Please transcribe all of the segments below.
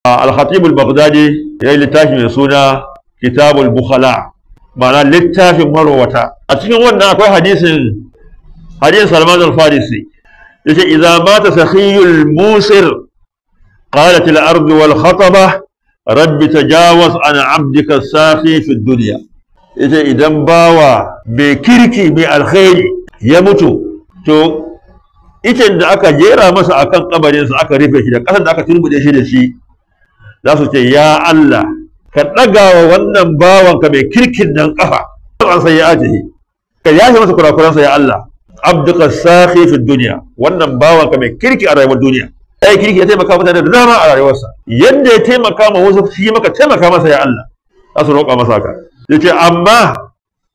al-Khatib al-Baghdadi ya yi littafi mai suna Kitabul Bukhala, ma'ana littafin marwata. A cikin wannan akwai hadisin Salman al-Farisi yace idza mata sakhiyul musir qalat al-ardu wal khataba rabbi tajawaz an 'abdika as-sakhi fi ad-dunya. Yace idan bawa mai kirki mai alkhairi ya mutu, to icen da aka jera masa akan kabarinsa aka rufe shi da ƙasar da aka turbude shi da shi, za su ce ya Allah ka ɗaga wa wannan bawanka mai kirkin nan ƙafa an sai ya ajiye, ka yafe masa kurakuransa ya Allah. Abduka sakhi fi dunya, wannan bawanka mai kirki a rayuwar duniya, ai kirki ya taimaka mutane da dama a rayuwarsa, yadda ya taimaka ma wasu shi maka taimaka masa ya Allah, za su roƙa masa haka. Yace amma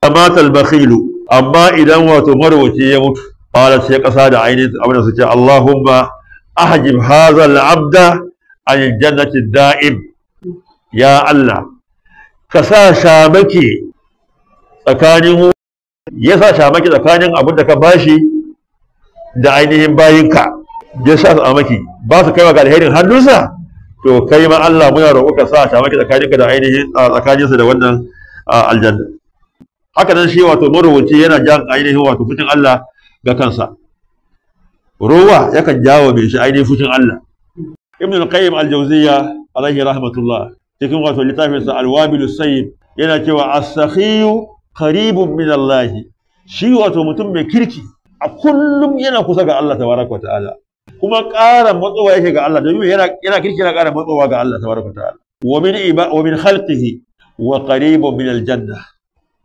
amatal bakhilu, amma idan wato marwaci ya mutu, qala sai ƙasa da ainihin abin da su ce Allahumma ahjib hadha al-abda an jannati da'im. Ya Allah ka sa shamaki tsakanin abin da ka bashi da ainihin bayinka, ya sa su amaki ba su kaiwa ga alherin hannunsa, to kai ma Allah muna roƙo ka sa shamaki tsakaninka da ainihin tsakaninsa da wannan aljanna. Haka nan shi wato marubuci yana jan ainihin wato fushin Allah ga kansa, ruwa yakan jawo mai shi ainihin fushin Allah. Ibn al-Qayyim al-Jawziyya alaihi rahmatullah cikin wato littafin sa al-Wabil as-Sayyib yana cewa as-sakhiyu qaribun min Allah, shi wato mutum mai kirki a kullum yana kusa ga Allah tabaraka wa ta'ala, kuma ƙara matsowa yake ga Allah, domin yana kirki yana ƙara matsowa ga Allah tabaraka wa ta'ala. Wa min khalqihi wa qaribun min al-janna,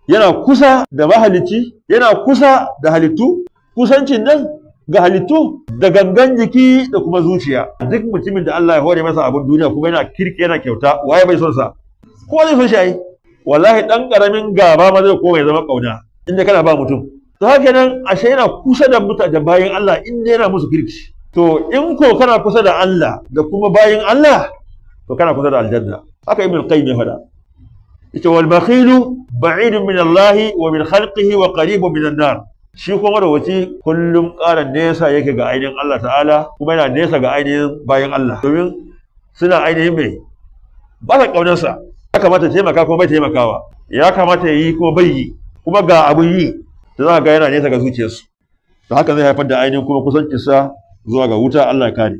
yana kusa da mahalici, yana kusa da halittu, kusancin nan ga halittu da gangan jiki da kuma zuciya. Duk mutumin da Allah ya hore masa abin duniya kuma yana kirki yana kyauta, waye bai son sa? Ko zai son shi ai? Wallahi dan karamin gaba ma zai koma ya zama kauna inda kana ba mutum. To haka nan ashe yana kusa da mutane bayin Allah inda yana musu kirki. To in ko kana kusa da Allah da kuma bayin Allah, to kana kusa da aljanna. Haka Ibn al-Qayyim ya faɗa. Ita wal bakhilu ba'idun min Allah wa min khalqihi wa qaribun min an-nar. Shi kuma da wuce kullum ƙara nesa yake ga ainihin Allah ta'ala, kuma yana nesa ga ainihin bayan Allah, domin suna ainihin mai ba sa ƙaunarsa. Ya kamata taimaka kuma bai taimakawa, ya kamata ya yi kuma bai yi, kuma ga abun yi da za ka ga yana nesa ga zuciyarsu. Da haka zai haifar da ainihin kuma kusancinsa zuwa ga wuta. Allah ya kare.